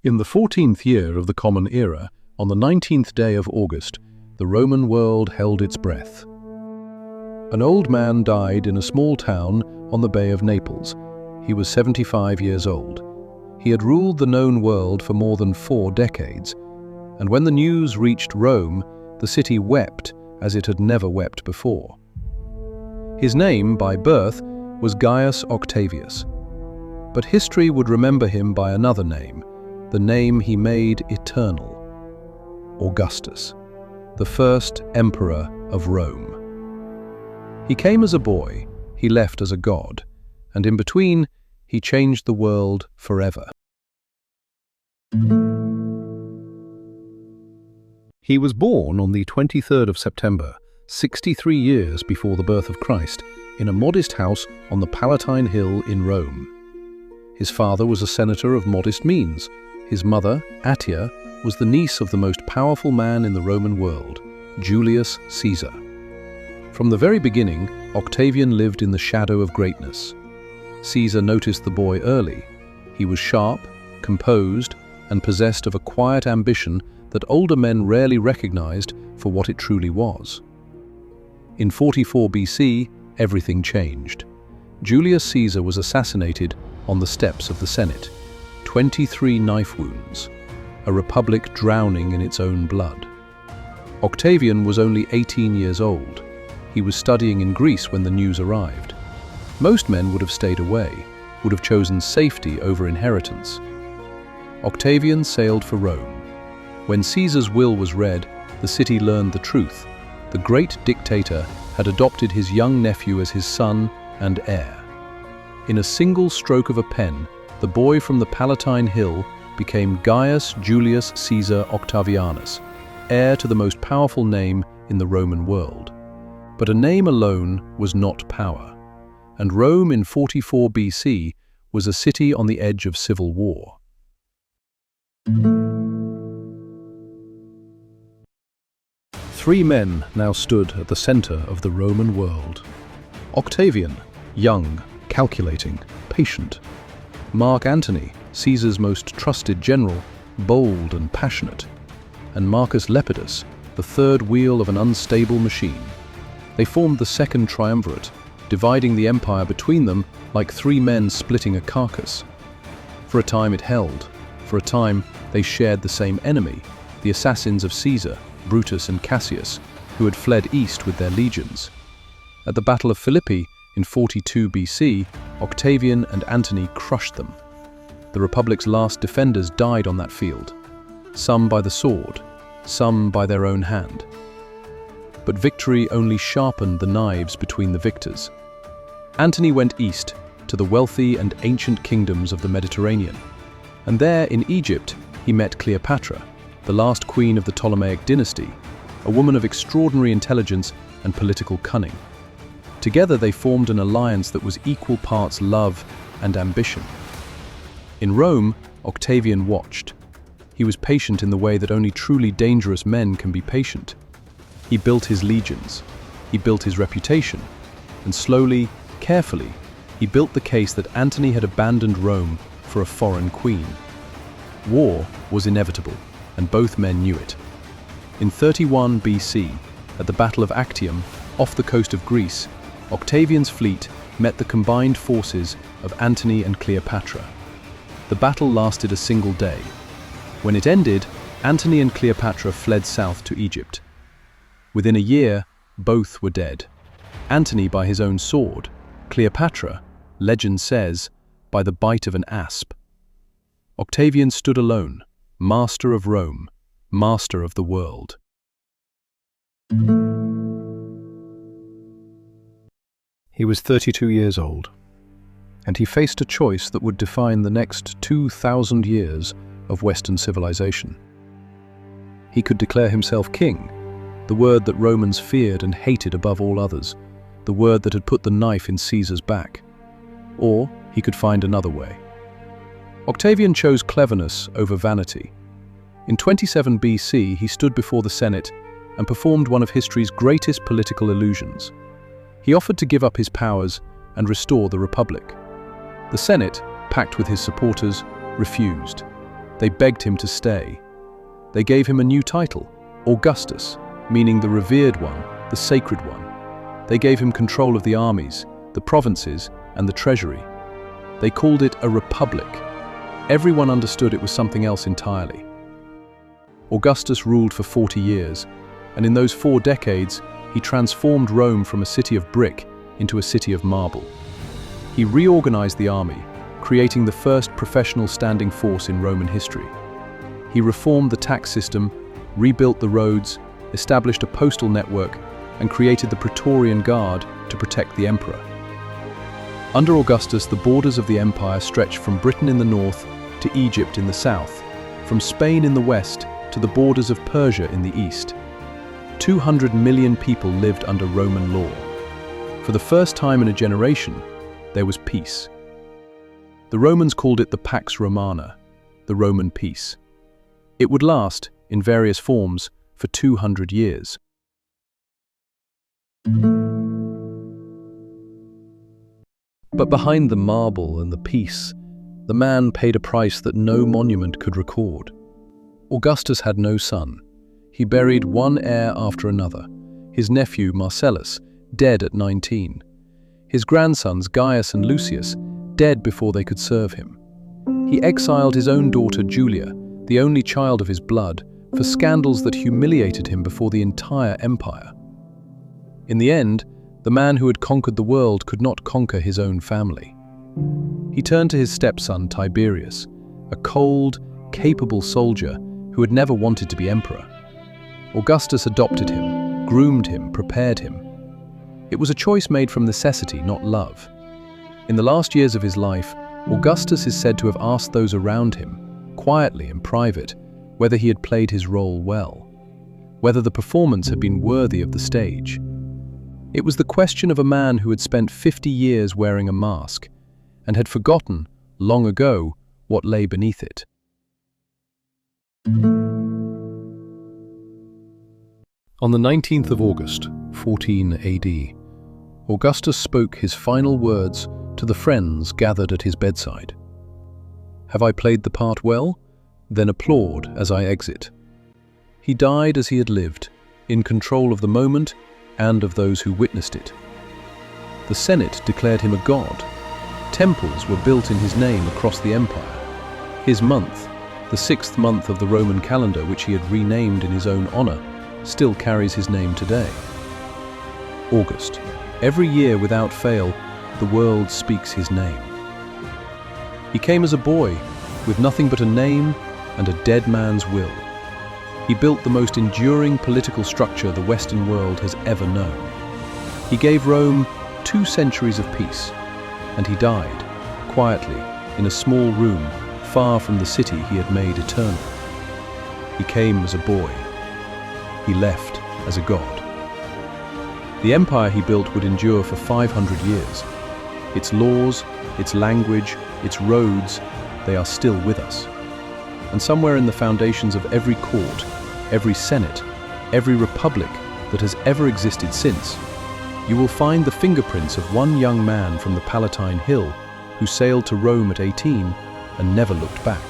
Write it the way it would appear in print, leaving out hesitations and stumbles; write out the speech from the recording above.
In the 14th year of the Common Era, on the 19th day of August, the Roman world held its breath. An old man died in a small town on the Bay of Naples. He was 75 years old. He had ruled the known world for more than 4 decades, and when the news reached Rome, the city wept as it had never wept before. His name, by birth, was Gaius Octavius, but history would remember him by another name, the name he made eternal: Augustus, the first emperor of Rome. He came as a boy, he left as a god, and in between, he changed the world forever. He was born on the 23rd of September, 63 years before the birth of Christ, in a modest house on the Palatine Hill in Rome. His father was a senator of modest means. His mother, Attia, was the niece of the most powerful man in the Roman world, Julius Caesar. From the very beginning, Octavian lived in the shadow of greatness. Caesar noticed the boy early. He was sharp, composed, and possessed of a quiet ambition that older men rarely recognized for what it truly was. In 44 BC, everything changed. Julius Caesar was assassinated on the steps of the Senate. 23 knife wounds, a republic drowning in its own blood. Octavian was only 18 years old. He was studying in Greece when the news arrived. Most men would have stayed away, would have chosen safety over inheritance. Octavian sailed for Rome. When Caesar's will was read, the city learned the truth. The great dictator had adopted his young nephew as his son and heir. In a single stroke of a pen, the boy from the Palatine Hill became Gaius Julius Caesar Octavianus, heir to the most powerful name in the Roman world. But a name alone was not power, and Rome in 44 BC was a city on the edge of civil war. Three men now stood at the center of the Roman world. Octavian, young, calculating, patient. Mark Antony, Caesar's most trusted general, bold and passionate. And Marcus Lepidus, the third wheel of an unstable machine. They formed the second triumvirate, dividing the empire between them like 3 men splitting a carcass. For a time it held. For a time they shared the same enemy, the assassins of Caesar, Brutus and Cassius, who had fled east with their legions. At the Battle of Philippi in 42 BC, Octavian and Antony crushed them. The Republic's last defenders died on that field, some by the sword, some by their own hand. But victory only sharpened the knives between the victors. Antony went east to the wealthy and ancient kingdoms of the Mediterranean, and there in Egypt he met Cleopatra, the last queen of the Ptolemaic dynasty, a woman of extraordinary intelligence and political cunning. Together they formed an alliance that was equal parts love and ambition. In Rome, Octavian watched. He was patient in the way that only truly dangerous men can be patient. He built his legions, he built his reputation, and slowly, carefully, he built the case that Antony had abandoned Rome for a foreign queen. War was inevitable, and both men knew it. In 31 BC, at the Battle of Actium, off the coast of Greece, Octavian's fleet met the combined forces of Antony and Cleopatra. The battle lasted a single day. When it ended, Antony and Cleopatra fled south to Egypt. Within a year, both were dead. Antony by his own sword, Cleopatra, legend says, by the bite of an asp. Octavian stood alone, master of Rome, master of the world. He was 32 years old, and he faced a choice that would define the next 2,000 years of Western civilization. He could declare himself king, the word that Romans feared and hated above all others, the word that had put the knife in Caesar's back. Or he could find another way. Octavian chose cleverness over vanity. In 27 BC, he stood before the Senate and performed one of history's greatest political illusions. He offered to give up his powers and restore the Republic. The Senate, packed with his supporters, refused. They begged him to stay. They gave him a new title, Augustus, meaning the revered one, the sacred one. They gave him control of the armies, the provinces, and the treasury. They called it a republic. Everyone understood it was something else entirely. Augustus ruled for 40 years, and in those 4 decades, he transformed Rome from a city of brick into a city of marble. He reorganized the army, creating the first professional standing force in Roman history. He reformed the tax system, rebuilt the roads, established a postal network, and created the Praetorian Guard to protect the emperor. Under Augustus, the borders of the empire stretched from Britain in the north to Egypt in the south, from Spain in the west to the borders of Persia in the east. 200 million people lived under Roman law. For the first time in a generation, there was peace. The Romans called it the Pax Romana, the Roman peace. It would last, in various forms, for 200 years. But behind the marble and the peace, the man paid a price that no monument could record. Augustus had no son. He buried one heir after another, his nephew Marcellus, dead at 19. His grandsons Gaius and Lucius, dead before they could serve him. He exiled his own daughter Julia, the only child of his blood, for scandals that humiliated him before the entire empire. In the end, the man who had conquered the world could not conquer his own family. He turned to his stepson Tiberius, a cold, capable soldier who had never wanted to be emperor. Augustus adopted him, groomed him, prepared him. It was a choice made from necessity, not love. In the last years of his life, Augustus is said to have asked those around him, quietly in private, whether he had played his role well, whether the performance had been worthy of the stage. It was the question of a man who had spent 50 years wearing a mask and had forgotten, long ago, what lay beneath it. On the 19th of August, 14 AD, Augustus spoke his final words to the friends gathered at his bedside. "Have I played the part well? Then applaud as I exit." He died as he had lived, in control of the moment and of those who witnessed it. The Senate declared him a god. Temples were built in his name across the empire. His month, the 6th month of the Roman calendar, which he had renamed in his own honor, still carries his name today. August. Every year without fail, the world speaks his name. He came as a boy, with nothing but a name and a dead man's will. He built the most enduring political structure the Western world has ever known. He gave Rome 2 centuries of peace, and he died, quietly, in a small room, far from the city he had made eternal. He came as a boy. He left as a god. The empire he built would endure for 500 years. Its laws, its language, its roads, they are still with us. And somewhere in the foundations of every court, every senate, every republic that has ever existed since, you will find the fingerprints of one young man from the Palatine Hill who sailed to Rome at 18 and never looked back.